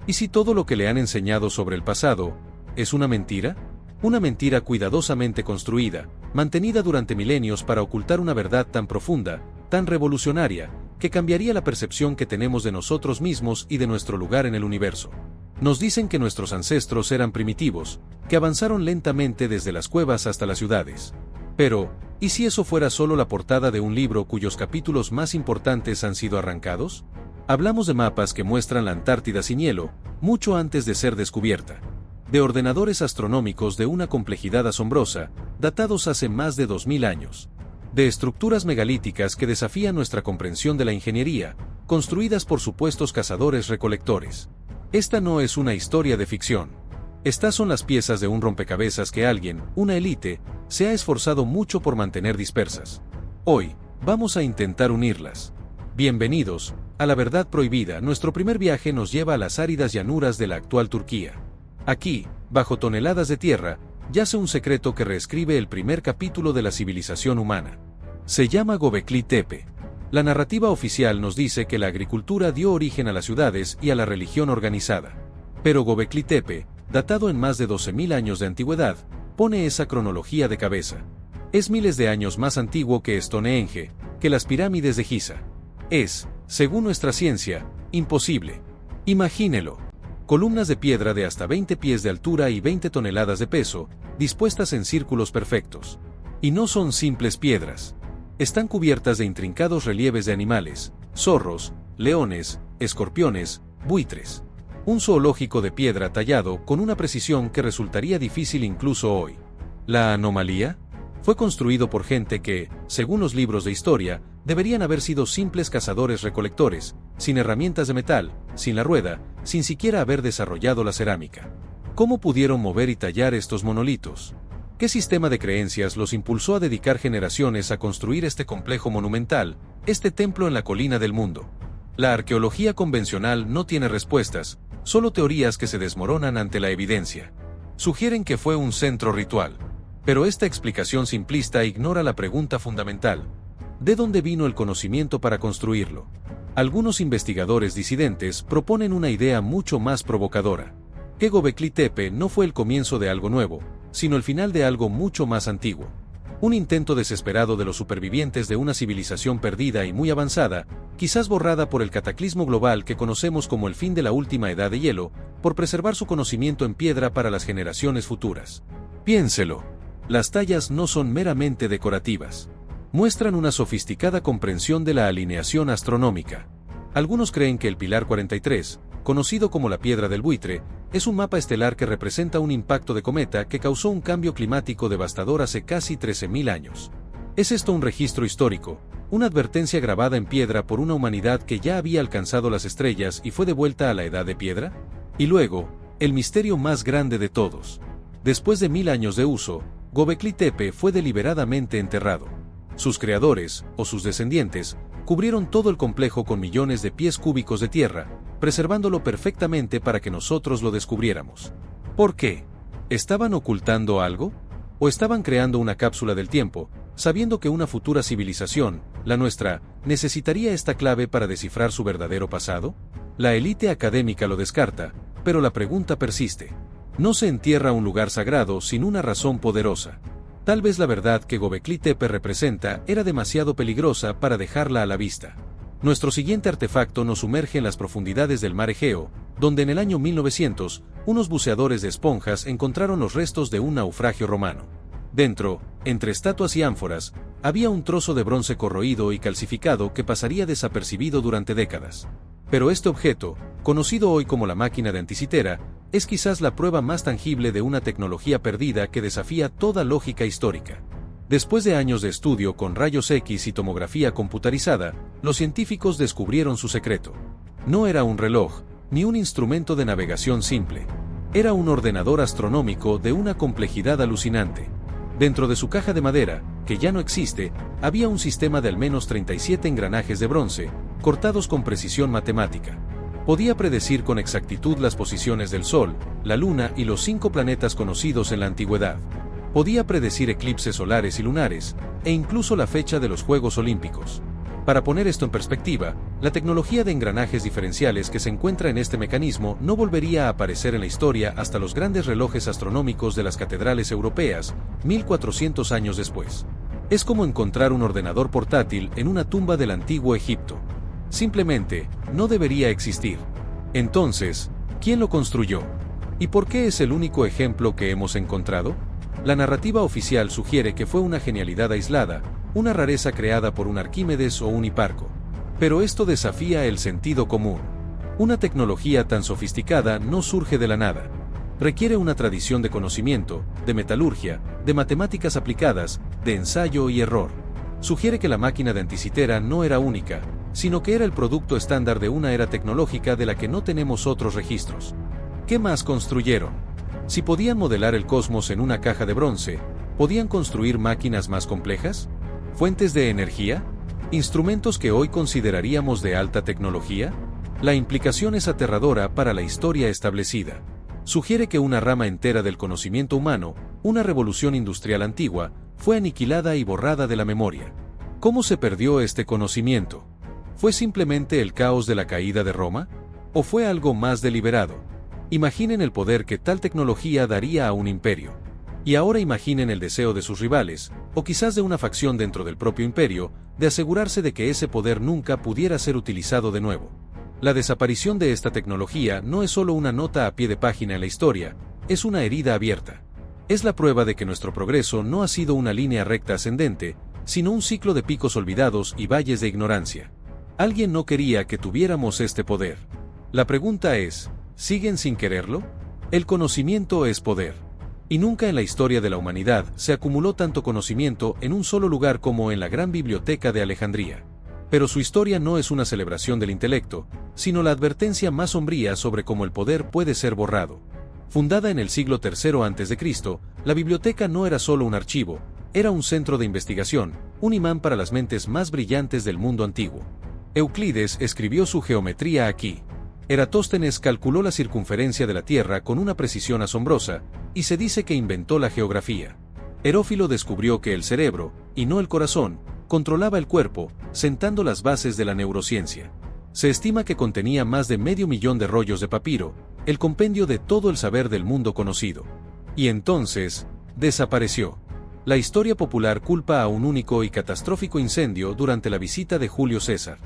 ¿Y si todo lo que le han enseñado sobre el pasado es una mentira? Una mentira cuidadosamente construida, mantenida durante milenios para ocultar una verdad tan profunda, tan revolucionaria, que cambiaría la percepción que tenemos de nosotros mismos y de nuestro lugar en el universo. Nos dicen que nuestros ancestros eran primitivos, que avanzaron lentamente desde las cuevas hasta las ciudades. Pero, ¿y si eso fuera solo la portada de un libro cuyos capítulos más importantes han sido arrancados? Hablamos de mapas que muestran la Antártida sin hielo, mucho antes de ser descubierta. De ordenadores astronómicos de una complejidad asombrosa, datados hace más de 2000 años. De estructuras megalíticas que desafían nuestra comprensión de la ingeniería, construidas por supuestos cazadores-recolectores. Esta no es una historia de ficción. Estas son las piezas de un rompecabezas que alguien, una élite, se ha esforzado mucho por mantener dispersas. Hoy, vamos a intentar unirlas. Bienvenidos a La Verdad Prohibida. Nuestro primer viaje nos lleva a las áridas llanuras de la actual Turquía. Aquí, bajo toneladas de tierra, yace un secreto que reescribe el primer capítulo de la civilización humana. Se llama Göbekli Tepe. La narrativa oficial nos dice que la agricultura dio origen a las ciudades y a la religión organizada. Pero Göbekli Tepe, datado en más de 12.000 años de antigüedad, pone esa cronología de cabeza. Es miles de años más antiguo que Stonehenge, que las pirámides de Giza. Es, según nuestra ciencia, imposible. Imagínelo. Columnas de piedra de hasta 20 pies de altura y 20 toneladas de peso, dispuestas en círculos perfectos. Y no son simples piedras. Están cubiertas de intrincados relieves de animales, zorros, leones, escorpiones, buitres. Un zoológico de piedra tallado con una precisión que resultaría difícil incluso hoy. ¿La anomalía? Fue construido por gente que, según los libros de historia, deberían haber sido simples cazadores-recolectores, sin herramientas de metal, sin la rueda, sin siquiera haber desarrollado la cerámica. ¿Cómo pudieron mover y tallar estos monolitos? ¿Qué sistema de creencias los impulsó a dedicar generaciones a construir este complejo monumental, este templo en la colina del mundo? La arqueología convencional no tiene respuestas, solo teorías que se desmoronan ante la evidencia. Sugieren que fue un centro ritual. Pero esta explicación simplista ignora la pregunta fundamental. ¿De dónde vino el conocimiento para construirlo? Algunos investigadores disidentes proponen una idea mucho más provocadora. Que Göbekli Tepe no fue el comienzo de algo nuevo, sino el final de algo mucho más antiguo. Un intento desesperado de los supervivientes de una civilización perdida y muy avanzada, quizás borrada por el cataclismo global que conocemos como el fin de la última edad de hielo, por preservar su conocimiento en piedra para las generaciones futuras. Piénselo. Las tallas no son meramente decorativas. Muestran una sofisticada comprensión de la alineación astronómica. Algunos creen que el Pilar 43, conocido como la Piedra del Buitre, es un mapa estelar que representa un impacto de cometa que causó un cambio climático devastador hace casi 13.000 años. ¿Es esto un registro histórico, una advertencia grabada en piedra por una humanidad que ya había alcanzado las estrellas y fue devuelta a la edad de piedra? Y luego, el misterio más grande de todos. Después de 1000 años de uso, Göbekli Tepe fue deliberadamente enterrado. Sus creadores, o sus descendientes, cubrieron todo el complejo con millones de pies cúbicos de tierra, preservándolo perfectamente para que nosotros lo descubriéramos. ¿Por qué? ¿Estaban ocultando algo? ¿O estaban creando una cápsula del tiempo, sabiendo que una futura civilización, la nuestra, necesitaría esta clave para descifrar su verdadero pasado? La élite académica lo descarta, pero la pregunta persiste. No se entierra un lugar sagrado sin una razón poderosa. Tal vez la verdad que Göbekli Tepe representa era demasiado peligrosa para dejarla a la vista. Nuestro siguiente artefacto nos sumerge en las profundidades del mar Egeo, donde en el año 1900, unos buceadores de esponjas encontraron los restos de un naufragio romano. Dentro, entre estatuas y ánforas, había un trozo de bronce corroído y calcificado que pasaría desapercibido durante décadas. Pero este objeto, conocido hoy como la máquina de Anticitera, es quizás la prueba más tangible de una tecnología perdida que desafía toda lógica histórica. Después de años de estudio con rayos X y tomografía computarizada, los científicos descubrieron su secreto. No era un reloj, ni un instrumento de navegación simple. Era un ordenador astronómico de una complejidad alucinante. Dentro de su caja de madera, que ya no existe, había un sistema de al menos 37 engranajes de bronce, cortados con precisión matemática. Podía predecir con exactitud las posiciones del Sol, la Luna y los 5 planetas conocidos en la antigüedad. Podía predecir eclipses solares y lunares, e incluso la fecha de los Juegos Olímpicos. Para poner esto en perspectiva, la tecnología de engranajes diferenciales que se encuentra en este mecanismo no volvería a aparecer en la historia hasta los grandes relojes astronómicos de las catedrales europeas, 1400 años después. Es como encontrar un ordenador portátil en una tumba del antiguo Egipto. Simplemente, no debería existir. Entonces, ¿quién lo construyó? ¿Y por qué es el único ejemplo que hemos encontrado? La narrativa oficial sugiere que fue una genialidad aislada, una rareza creada por un Arquímedes o un Hiparco. Pero esto desafía el sentido común. Una tecnología tan sofisticada no surge de la nada. Requiere una tradición de conocimiento, de metalurgia, de matemáticas aplicadas, de ensayo y error. Sugiere que la máquina de Anticitera no era única, sino que era el producto estándar de una era tecnológica de la que no tenemos otros registros. ¿Qué más construyeron? Si podían modelar el cosmos en una caja de bronce, ¿podían construir máquinas más complejas? ¿Fuentes de energía? ¿Instrumentos que hoy consideraríamos de alta tecnología? La implicación es aterradora para la historia establecida. Sugiere que una rama entera del conocimiento humano, una revolución industrial antigua, fue aniquilada y borrada de la memoria. ¿Cómo se perdió este conocimiento? ¿Fue simplemente el caos de la caída de Roma? ¿O fue algo más deliberado? Imaginen el poder que tal tecnología daría a un imperio. Y ahora imaginen el deseo de sus rivales, o quizás de una facción dentro del propio imperio, de asegurarse de que ese poder nunca pudiera ser utilizado de nuevo. La desaparición de esta tecnología no es solo una nota a pie de página en la historia, es una herida abierta. Es la prueba de que nuestro progreso no ha sido una línea recta ascendente, sino un ciclo de picos olvidados y valles de ignorancia. Alguien no quería que tuviéramos este poder. La pregunta es, ¿siguen sin quererlo? El conocimiento es poder. Y nunca en la historia de la humanidad se acumuló tanto conocimiento en un solo lugar como en la gran biblioteca de Alejandría. Pero su historia no es una celebración del intelecto, sino la advertencia más sombría sobre cómo el poder puede ser borrado. Fundada en el siglo III a.C., la biblioteca no era solo un archivo, era un centro de investigación, un imán para las mentes más brillantes del mundo antiguo. Euclides escribió su geometría aquí. Eratóstenes calculó la circunferencia de la Tierra con una precisión asombrosa, y se dice que inventó la geografía. Herófilo descubrió que el cerebro, y no el corazón, controlaba el cuerpo, sentando las bases de la neurociencia. Se estima que contenía más de 500.000 de rollos de papiro, el compendio de todo el saber del mundo conocido. Y entonces, desapareció. La historia popular culpa a un único y catastrófico incendio durante la visita de Julio César.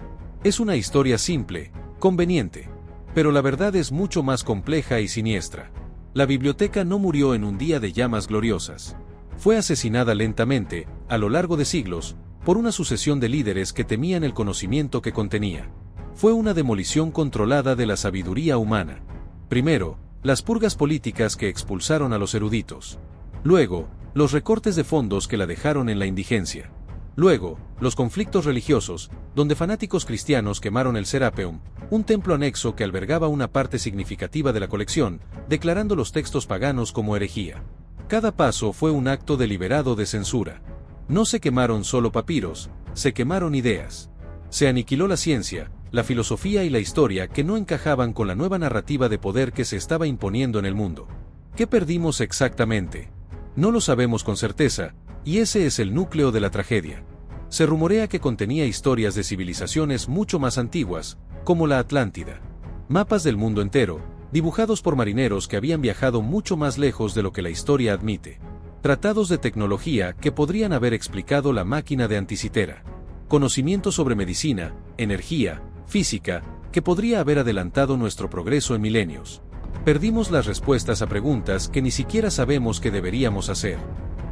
Es una historia simple, conveniente. Pero la verdad es mucho más compleja y siniestra. La biblioteca no murió en un día de llamas gloriosas. Fue asesinada lentamente, a lo largo de siglos, por una sucesión de líderes que temían el conocimiento que contenía. Fue una demolición controlada de la sabiduría humana. Primero, las purgas políticas que expulsaron a los eruditos. Luego, los recortes de fondos que la dejaron en la indigencia. Luego, los conflictos religiosos, donde fanáticos cristianos quemaron el Serapeum, un templo anexo que albergaba una parte significativa de la colección, declarando los textos paganos como herejía. Cada paso fue un acto deliberado de censura. No se quemaron solo papiros, se quemaron ideas. Se aniquiló la ciencia, la filosofía y la historia que no encajaban con la nueva narrativa de poder que se estaba imponiendo en el mundo. ¿Qué perdimos exactamente? No lo sabemos con certeza, y ese es el núcleo de la tragedia. Se rumorea que contenía historias de civilizaciones mucho más antiguas, como la Atlántida. Mapas del mundo entero, dibujados por marineros que habían viajado mucho más lejos de lo que la historia admite. Tratados de tecnología que podrían haber explicado la máquina de Anticitera. Conocimiento sobre medicina, energía, física, que podría haber adelantado nuestro progreso en milenios. Perdimos las respuestas a preguntas que ni siquiera sabemos que deberíamos hacer.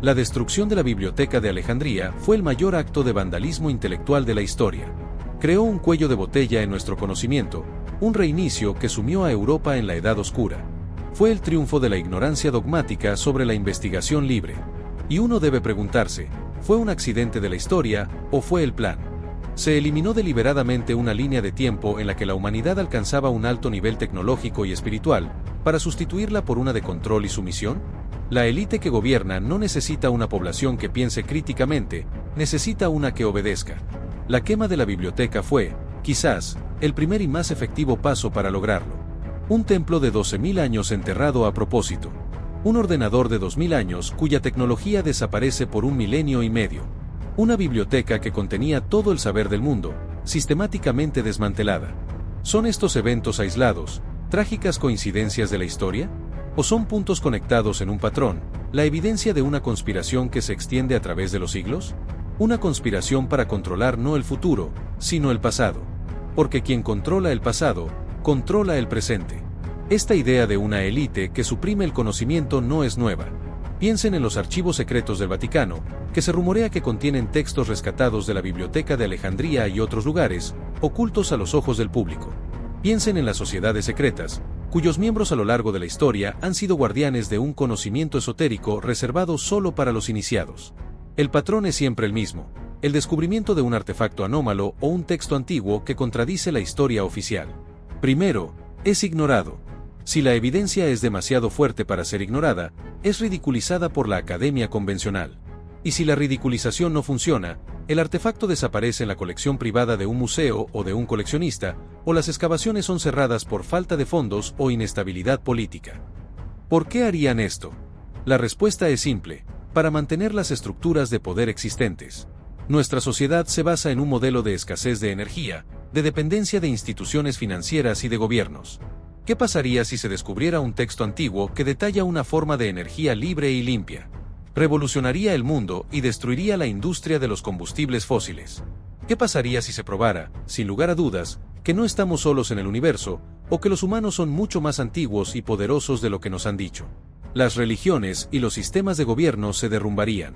La destrucción de la Biblioteca de Alejandría fue el mayor acto de vandalismo intelectual de la historia. Creó un cuello de botella en nuestro conocimiento, un reinicio que sumió a Europa en la Edad Oscura. Fue el triunfo de la ignorancia dogmática sobre la investigación libre. Y uno debe preguntarse, ¿fue un accidente de la historia o fue el plan? ¿Se eliminó deliberadamente una línea de tiempo en la que la humanidad alcanzaba un alto nivel tecnológico y espiritual, para sustituirla por una de control y sumisión? La élite que gobierna no necesita una población que piense críticamente, necesita una que obedezca. La quema de la biblioteca fue, quizás, el primer y más efectivo paso para lograrlo. Un templo de 12.000 años enterrado a propósito. Un ordenador de 2.000 años cuya tecnología desaparece por 1 milenio y medio. Una biblioteca que contenía todo el saber del mundo, sistemáticamente desmantelada. ¿Son estos eventos aislados, trágicas coincidencias de la historia? ¿O son puntos conectados en un patrón, la evidencia de una conspiración que se extiende a través de los siglos? Una conspiración para controlar no el futuro, sino el pasado. Porque quien controla el pasado, controla el presente. Esta idea de una élite que suprime el conocimiento no es nueva. Piensen en los archivos secretos del Vaticano, que se rumorea que contienen textos rescatados de la Biblioteca de Alejandría y otros lugares, ocultos a los ojos del público. Piensen en las sociedades secretas, cuyos miembros a lo largo de la historia han sido guardianes de un conocimiento esotérico reservado solo para los iniciados. El patrón es siempre el mismo: el descubrimiento de un artefacto anómalo o un texto antiguo que contradice la historia oficial. Primero, es ignorado. Si la evidencia es demasiado fuerte para ser ignorada, es ridiculizada por la academia convencional. Y si la ridiculización no funciona, el artefacto desaparece en la colección privada de un museo o de un coleccionista, o las excavaciones son cerradas por falta de fondos o inestabilidad política. ¿Por qué harían esto? La respuesta es simple: para mantener las estructuras de poder existentes. Nuestra sociedad se basa en un modelo de escasez de energía, de dependencia de instituciones financieras y de gobiernos. ¿Qué pasaría si se descubriera un texto antiguo que detalla una forma de energía libre y limpia? Revolucionaría el mundo y destruiría la industria de los combustibles fósiles. ¿Qué pasaría si se probara, sin lugar a dudas, que no estamos solos en el universo, o que los humanos son mucho más antiguos y poderosos de lo que nos han dicho? Las religiones y los sistemas de gobierno se derrumbarían.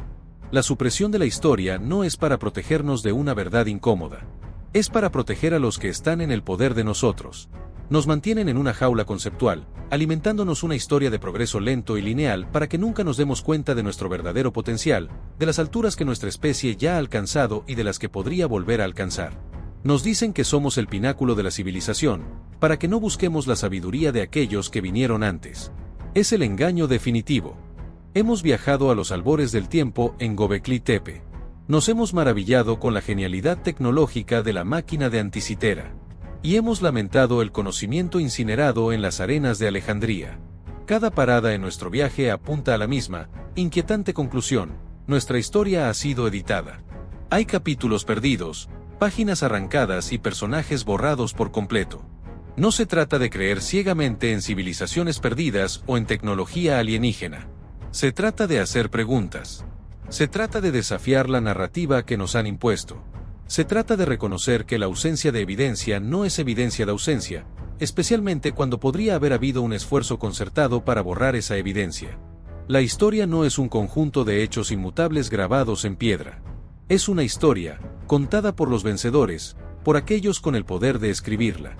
La supresión de la historia no es para protegernos de una verdad incómoda. Es para proteger a los que están en el poder de nosotros. Nos mantienen en una jaula conceptual, alimentándonos una historia de progreso lento y lineal para que nunca nos demos cuenta de nuestro verdadero potencial, de las alturas que nuestra especie ya ha alcanzado y de las que podría volver a alcanzar. Nos dicen que somos el pináculo de la civilización, para que no busquemos la sabiduría de aquellos que vinieron antes. Es el engaño definitivo. Hemos viajado a los albores del tiempo en Göbekli Tepe. Nos hemos maravillado con la genialidad tecnológica de la máquina de Anticitera. Y hemos lamentado el conocimiento incinerado en las arenas de Alejandría. Cada parada en nuestro viaje apunta a la misma, inquietante conclusión: nuestra historia ha sido editada. Hay capítulos perdidos, páginas arrancadas y personajes borrados por completo. No se trata de creer ciegamente en civilizaciones perdidas o en tecnología alienígena. Se trata de hacer preguntas. Se trata de desafiar la narrativa que nos han impuesto. Se trata de reconocer que la ausencia de evidencia no es evidencia de ausencia, especialmente cuando podría haber habido un esfuerzo concertado para borrar esa evidencia. La historia no es un conjunto de hechos inmutables grabados en piedra. Es una historia, contada por los vencedores, por aquellos con el poder de escribirla.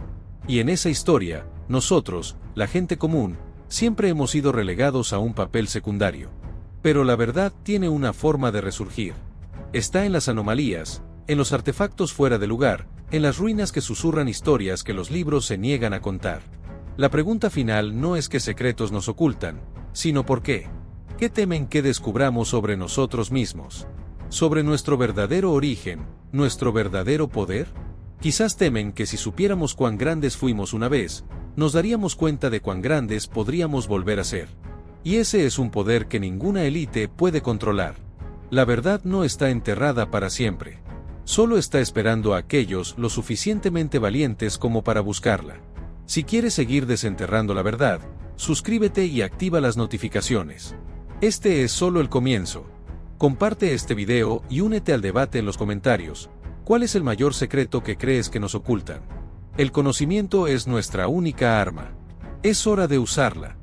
Y en esa historia, nosotros, la gente común, siempre hemos sido relegados a un papel secundario. Pero la verdad tiene una forma de resurgir. Está en las anomalías, en los artefactos fuera de lugar, en las ruinas que susurran historias que los libros se niegan a contar. La pregunta final no es qué secretos nos ocultan, sino por qué. ¿Qué temen que descubramos sobre nosotros mismos? ¿Sobre nuestro verdadero origen, nuestro verdadero poder? Quizás temen que si supiéramos cuán grandes fuimos una vez, nos daríamos cuenta de cuán grandes podríamos volver a ser. Y ese es un poder que ninguna élite puede controlar. La verdad no está enterrada para siempre. Solo está esperando a aquellos lo suficientemente valientes como para buscarla. Si quieres seguir desenterrando la verdad, suscríbete y activa las notificaciones. Este es solo el comienzo. Comparte este video y únete al debate en los comentarios. ¿Cuál es el mayor secreto que crees que nos ocultan? El conocimiento es nuestra única arma. Es hora de usarla.